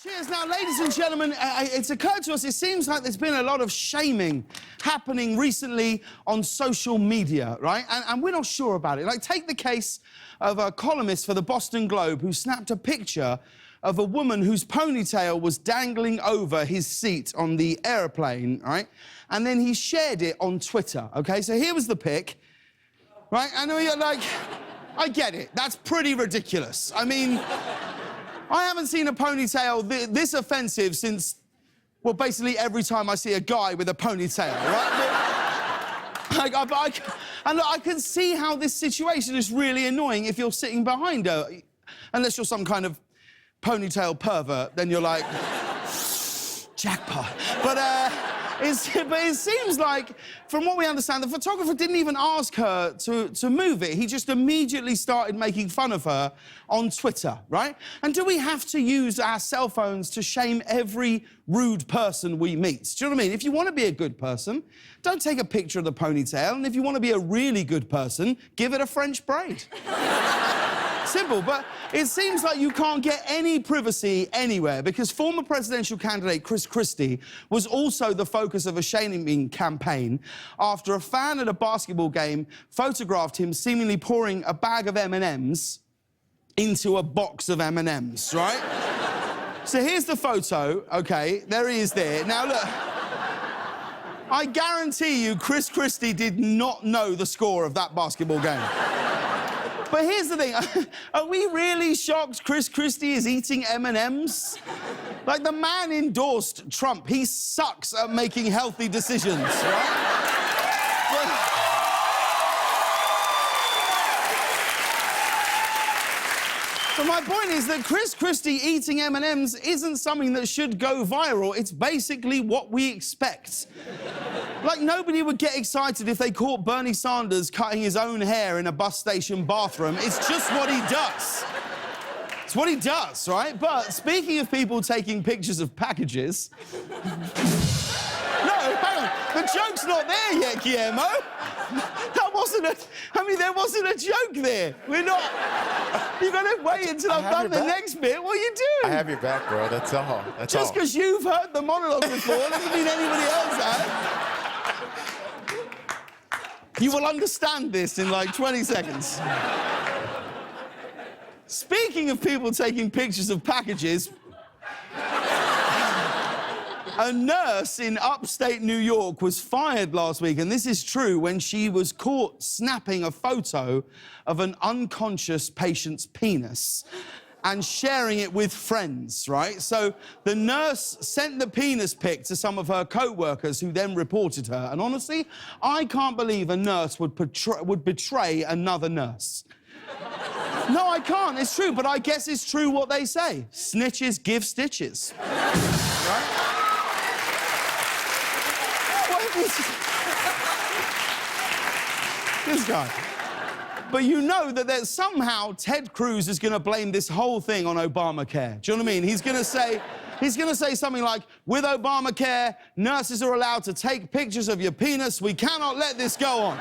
Cheers. Now, ladies and gentlemen, it's occurred to us, it seems like there's been a lot of shaming happening recently on social media, right? And we're not sure about it. Like, take the case of a columnist for the Boston Globe who snapped a picture of a woman whose ponytail was dangling over his seat on the airplane, right? And then he shared it on Twitter, OK? So here was the pic, right? And you're like, I get it. That's pretty ridiculous. I mean, I haven't seen a ponytail this offensive since, well, basically every time I see a guy with a ponytail, right? I can see how this situation is really annoying if you're sitting behind her. Unless you're some kind of ponytail pervert, then you're like, jackpot. But it seems like, from what we understand, the photographer didn't even ask her to move it. He just immediately started making fun of her on Twitter, right? And do we have to use our cell phones to shame every rude person we meet? Do you know what I mean? If you want to be a good person, don't take a picture of the ponytail. And if you want to be a really good person, give it a French braid. Simple, but it seems like you can't get any privacy anywhere because former presidential candidate Chris Christie was also the focus of a shaming campaign after a fan at a basketball game photographed him seemingly pouring a bag of M&Ms into a box of M&Ms, right? So here's the photo, OK? There he is there. Now, look, I guarantee you Chris Christie did not know the score of that basketball game. But here's the thing, are we really shocked Chris Christie is eating M&Ms? Like, the man endorsed Trump. He sucks at making healthy decisions, right? So my point is that Chris Christie eating M&Ms isn't something that should go viral. It's basically what we expect. Like, nobody would get excited if they caught Bernie Sanders cutting his own hair in a bus station bathroom. It's just what he does. It's what he does, right? But speaking of people taking pictures of packages... No, hang on. The joke's not there yet, Guillermo. That wasn't a... I mean, there wasn't a joke there. We're not... You've got to wait until I've done the next bit. What are you doing? I have your back, bro. That's all. That's just because you've heard the monologue before doesn't mean anybody else has. You will understand this in, like, 20 seconds. Speaking of people taking pictures of packages, a nurse in upstate New York was fired last week, and this is true, when she was caught snapping a photo of an unconscious patient's penis and sharing it with friends, right? So the nurse sent the penis pic to some of her co-workers who then reported her. And honestly, I can't believe a nurse would betray another nurse. No, I can't. It's true, but I guess it's true what they say. Snitches give stitches. Right? What is this guy? But you know that somehow Ted Cruz is going to blame this whole thing on Obamacare. Do you know what I mean? He's going to say something like, with Obamacare, nurses are allowed to take pictures of your penis. We cannot let this go on.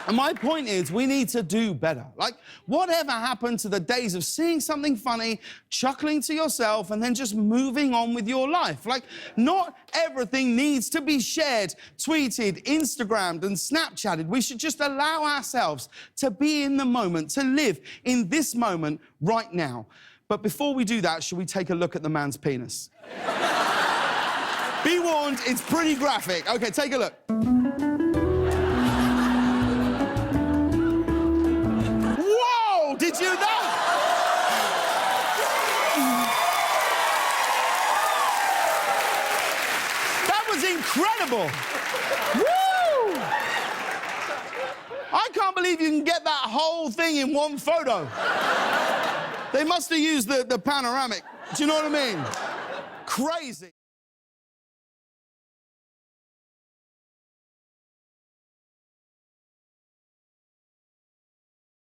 And my point is, we need to do better. Like, whatever happened to the days of seeing something funny, chuckling to yourself, and then just moving on with your life? Like, not everything needs to be shared, tweeted, Instagrammed, and Snapchatted. We should just allow ourselves to be in the moment, to live in this moment right now. But before we do that, should we take a look at the man's penis? Be warned, it's pretty graphic. OK, take a look. Did you know? That was incredible. Woo! I can't believe you can get that whole thing in one photo. They must have used the panoramic. Do you know what I mean? Crazy.